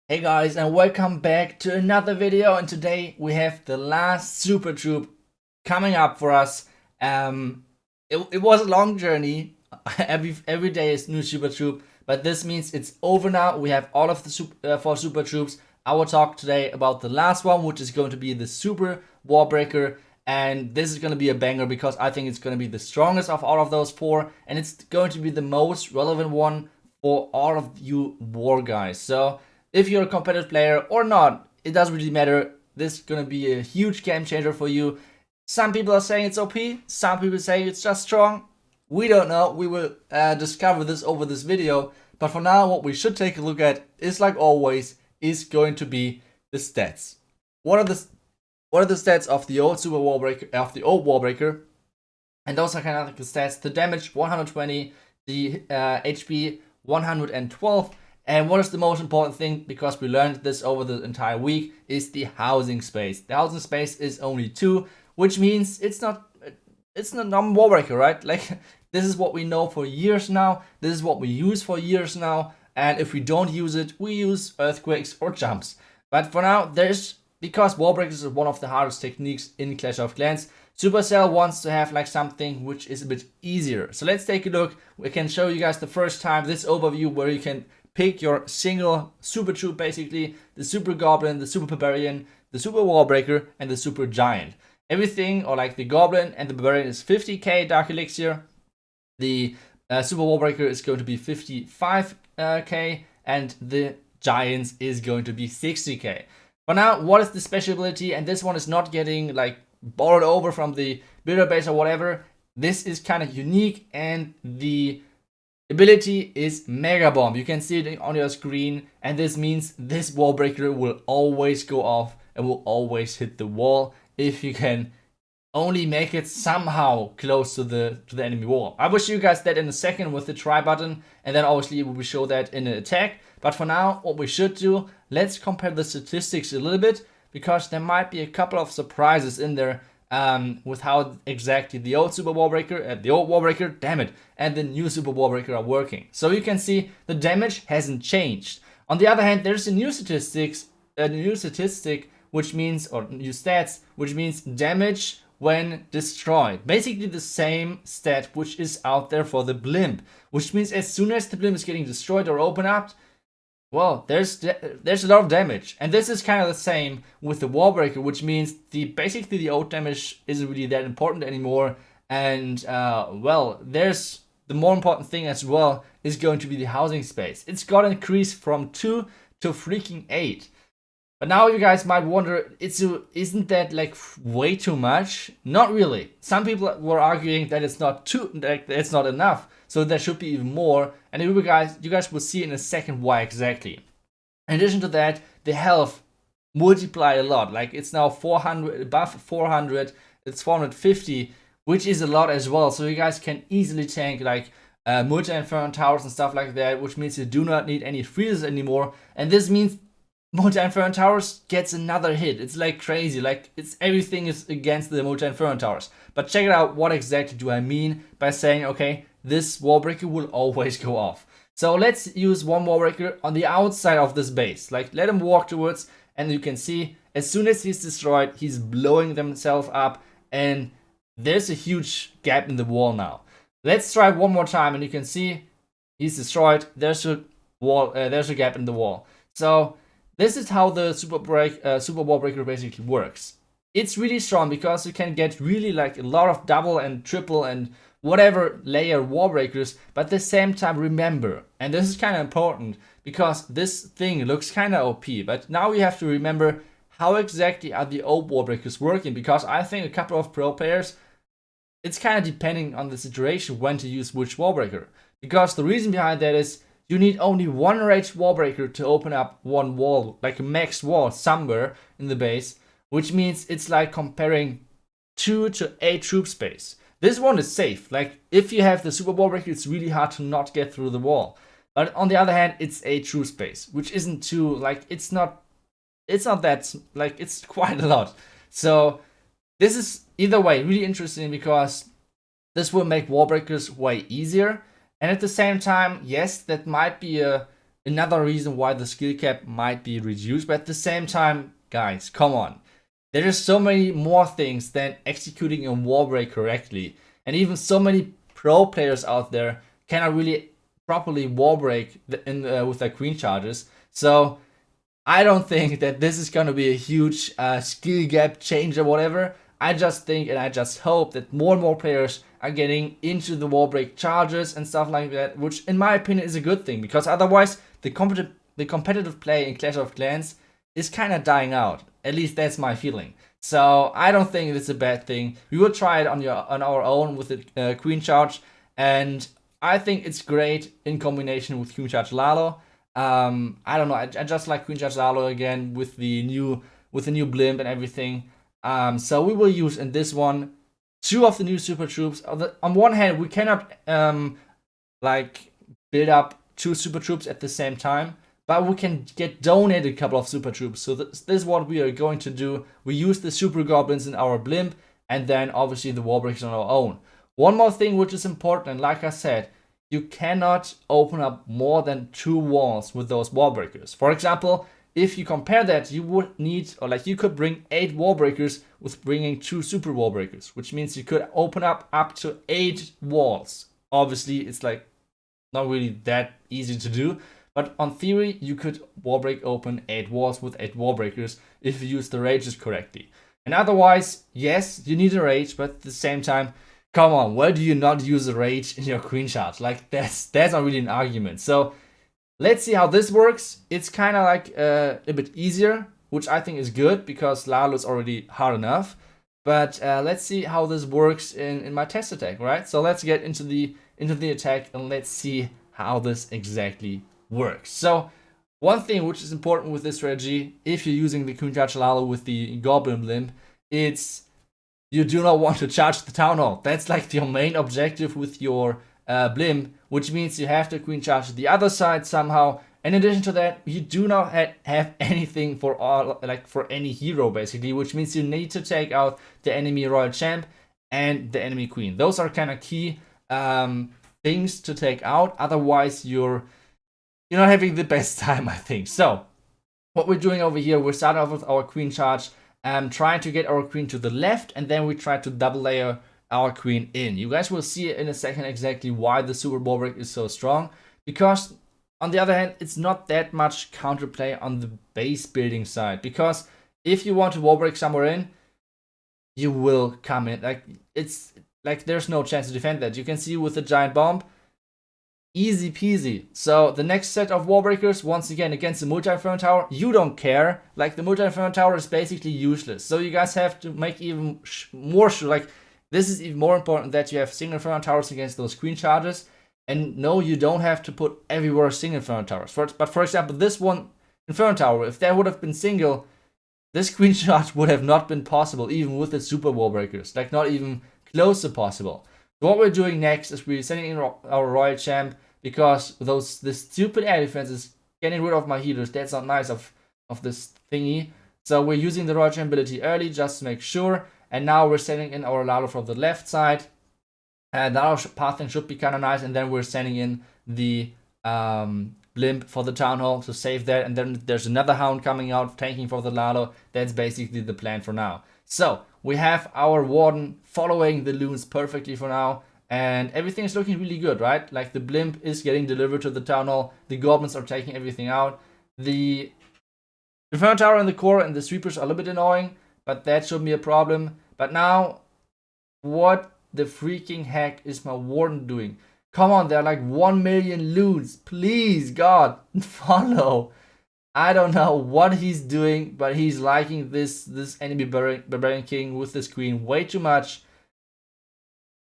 Hey guys, and welcome back to another video, and today we have the last super troop coming up for us. It was a long journey. every day is new super troop, but this means it's over now. We have all of the four super troops. I will talk today about the last one, which is going to be the super Wallbreaker, and this is going to be a banger because I think it's going to be the strongest of all of those four, and it's going to be the most relevant one for all of you war guys. So if you're a competitive player or not, it doesn't really matter. This is gonna be a huge game changer for you. Some people are saying it's OP, some people say it's just strong. We don't know. We will discover this over this video. But for now, what we should take a look at is, like always, is going to be the stats. What are the stats of the old super Wallbreaker, of the old Wallbreaker? And those are kind of like the stats: the damage 120, the HP 112. And what is the most important thing, because we learned this over the entire week, is the housing space. The housing space is only 2, which means it's not normal Wallbreaker, right? Like, this is what we know for years now. This is what we use for years now. And if we don't use it, we use earthquakes or jumps. But for now, because Wallbreakers is one of the hardest techniques in Clash of Clans, Supercell wants to have like something which is a bit easier. So let's take a look. We can show you guys the first time this overview where you can pick your single super troop, basically the super goblin, the super barbarian, the super wallbreaker, and the super giant. Everything, or like the goblin and the barbarian, is 50k dark elixir. The super wallbreaker is going to be 55k, and the giants is going to be 60k. But now, what is the special ability? And this one is not getting like borrowed over from the builder base or whatever. This is kind of unique, and the ability is Mega Bomb. You can see it on your screen, and this means this Wallbreaker will always go off and will always hit the wall if you can only make it somehow close to the enemy wall. I will show you guys that in a second with the try button, and then obviously we will show that in an attack. But for now, what we should do, let's compare the statistics a little bit, because there might be a couple of surprises in there with how exactly the old super Wallbreaker, the old Wallbreaker, damn it, and the new super Wallbreaker are working. So you can see the damage hasn't changed. On the other hand, there's a new statistic, which means, or new stats, which means damage when destroyed. Basically the same stat which is out there for the blimp, which means as soon as the blimp is getting destroyed or opened up, well, there's a lot of damage. And this is kind of the same with the Wallbreaker, which means basically the old damage isn't really that important anymore. And well, there's the more important thing as well is going to be the housing space. It's got increased from 2 to freaking 8. But now you guys might wonder, isn't that like way too much? Not really. Some people were arguing that it's not it's not enough, so there should be even more. And you guys will see in a second why exactly. In addition to that, the health multiplied a lot. Like, it's now 400, above 400. It's 450, which is a lot as well. So you guys can easily tank like multi-inferno towers and stuff like that, which means you do not need any freezes anymore. And this means multi-inferno towers gets another hit. It's like crazy. Like, everything is against the multi-inferno towers. But check it out. What exactly do I mean by saying, okay, this Wallbreaker will always go off? So let's use one Wallbreaker on the outside of this base. Like, let him walk towards, and you can see as soon as he's destroyed, he's blowing himself up, and there's a huge gap in the wall now. Let's try one more time, and you can see he's destroyed. There's a wall. There's a gap in the wall. So this is how the super Wallbreaker basically works. It's really strong because you can get really like a lot of double and triple and whatever layer Wallbreakers, but at the same time, remember, and this is kind of important because this thing looks kind of OP, but now we have to remember how exactly are the old Wallbreakers working, because I think a couple of pro players, it's kind of depending on the situation when to use which Wallbreaker, because the reason behind that is you need only one raged Wallbreaker to open up one wall, like a max wall somewhere in the base, which means it's like comparing 2 to 8 troop space. This one is safe. Like, if you have the super Wallbreaker, it's really hard to not get through the wall. But on the other hand, it's 8 troop space, which isn't too, like, it's not that, like, it's quite a lot. So this is either way really interesting, because this will make Wallbreakers way easier. And at the same time, yes, that might be a another reason why the skill cap might be reduced. But at the same time, guys, come on. There are so many more things than executing a Wallbreak correctly. And even so many pro players out there cannot really properly Wallbreak with their queen charges. So I don't think that this is going to be a huge skill gap change or whatever. I just think and I just hope that more and more players are getting into the Wallbreak charges and stuff like that, which in my opinion is a good thing, because otherwise the competitive play in Clash of Clans is kind of dying out. At least that's my feeling. So I don't think it's a bad thing. We will try it on our own with the Queen Charge, and I think it's great in combination with Queen Charge Lalo. I don't know. I just like Queen Charge Lalo again with the new blimp and everything. So we will use in this one 2 of the new super troops. On one hand, we cannot like build up 2 super troops at the same time, but we can get donated a couple of super troops. So this is what we are going to do. We use the super goblins in our blimp, and then obviously the Wallbreaks on our own. One more thing which is important, and like I said, you cannot open up more than 2 walls with those Wallbreakers. For example, if you compare that, you would need, or like you could bring 8 Wallbreakers with bringing 2 super Wallbreakers, which means you could open up to 8 walls. Obviously, it's like not really that easy to do, but on theory, you could Wallbreak open 8 walls with 8 Wallbreakers if you use the rages correctly. And otherwise, yes, you need a rage, but at the same time, come on, why do you not use a rage in your queen charge? Like that's not really an argument. So let's see how this works. It's kind of like a bit easier, which I think is good because Lalo is already hard enough. But let's see how this works in my test attack, right? So let's get into the attack and let's see how this exactly works. So one thing which is important with this strategy, if you're using the Queen Charge Lalo with the Goblin Blimp, it's you do not want to charge the Town Hall. That's like your main objective with your blimp, which means you have to Queen Charge the other side somehow. In addition to that, you do not have anything for any hero basically, which means you need to take out the enemy Royal Champ and the enemy Queen. Those are kind of key things to take out. Otherwise, you're not having the best time, I think. So what we're doing over here, we're starting off with our Queen Charge, trying to get our Queen to the left, and then we try to double layer our Queen in. You guys will see in a second exactly why the Super Wallbreak is so strong, because on the other hand, it's not that much counterplay on the base building side, because if you want to Wallbreak somewhere in, you will come in. Like it's like there's no chance to defend that. You can see with the giant bomb, easy peasy. So the next set of Wallbreakers, once again against the multi-inferno tower, you don't care. Like the multi-inferno tower is basically useless. So you guys have to make even more sure, like this is even more important that you have single inferno towers against those queen charges. And no, you don't have to put everywhere single inferno towers. But for example, this one inferno tower, if there would have been single, this queen charge would have not been possible, even with the super Wallbreakers. Like not even close to possible. So what we're doing next is we're sending in our Royal Champ, because this stupid air defense is getting rid of my healers. That's not nice of this thingy. So we're using the Royal Champ ability early just to make sure. And now we're sending in our Lalo from the left side. And Lalo pathing should be kind of nice. And then we're sending in the blimp for the Town Hall to save that. And then there's another Hound coming out, tanking for the Lalo. That's basically the plan for now. So we have our Warden following the loons perfectly for now. And everything is looking really good, right? Like the blimp is getting delivered to the Town Hall. The goblins are taking everything out. The Inferno Tower and the core and the sweepers are a little bit annoying, but that shouldn't be a problem. But now, what the freaking heck is my Warden doing? Come on, there are like 1 million loons. Please, God, follow. I don't know what he's doing, but he's liking this enemy Barbarian King with this queen way too much.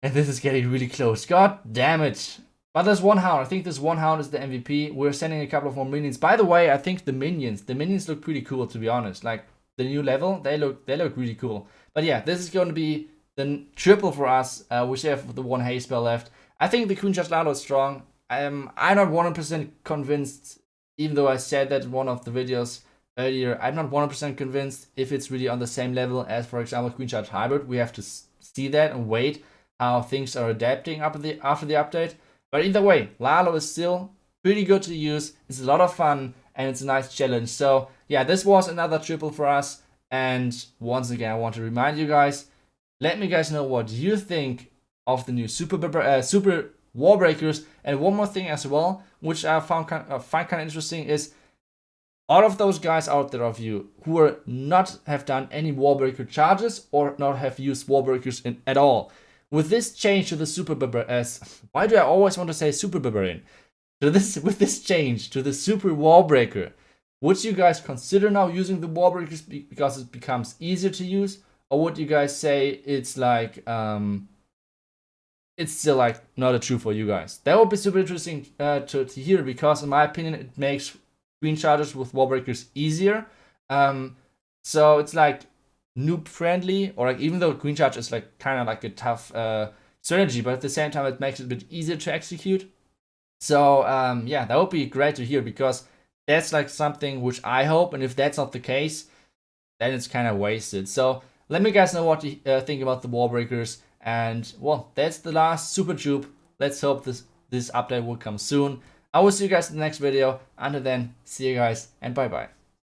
And this is getting really close. God damn it. But there's one Hound. I think this one Hound is the MVP. We're sending a couple of more minions. By the way, I think the minions look pretty cool, to be honest. Like the new level, they look really cool. But yeah, this is going to be the triple for us. We still have the one haste spell left. I think the Queen Charge Lalo is strong. I'm not 100% convinced, even though I said that in one of the videos earlier. I'm not 100% convinced if it's really on the same level as, for example, Queen Charge Hybrid. We have to see that and wait how things are adapting after the update. But either way, Lalo is still pretty good to use. It's a lot of fun and it's a nice challenge. So yeah, this was another triple for us. And once again, I want to remind you guys, let me guys know what you think of the new super Wallbreakers. And one more thing as well, which I find kind of interesting, is all of those guys out there of you who are not have done any Wallbreaker charges or not have used Wallbreakers at all. With this change to the super why do I always want to say super barbarian? With this change to the super Wallbreaker, would you guys consider now using the Wallbreakers because it becomes easier to use, or would you guys say it's like it's still like not a true for you guys? That would be super interesting to hear, because in my opinion it makes green charges with Wallbreakers easier. So it's like noob friendly, or like, even though green charge is like kind of like a tough strategy, but at the same time it makes it a bit easier to execute. So yeah, that would be great to hear, because that's like something which I hope, and if that's not the case, then it's kind of wasted. So let me guys know what you think about the Wallbreakers. And well, that's the last super tube. Let's hope this update will come soon. I will see you guys in the next video. Until then, see you guys and bye bye.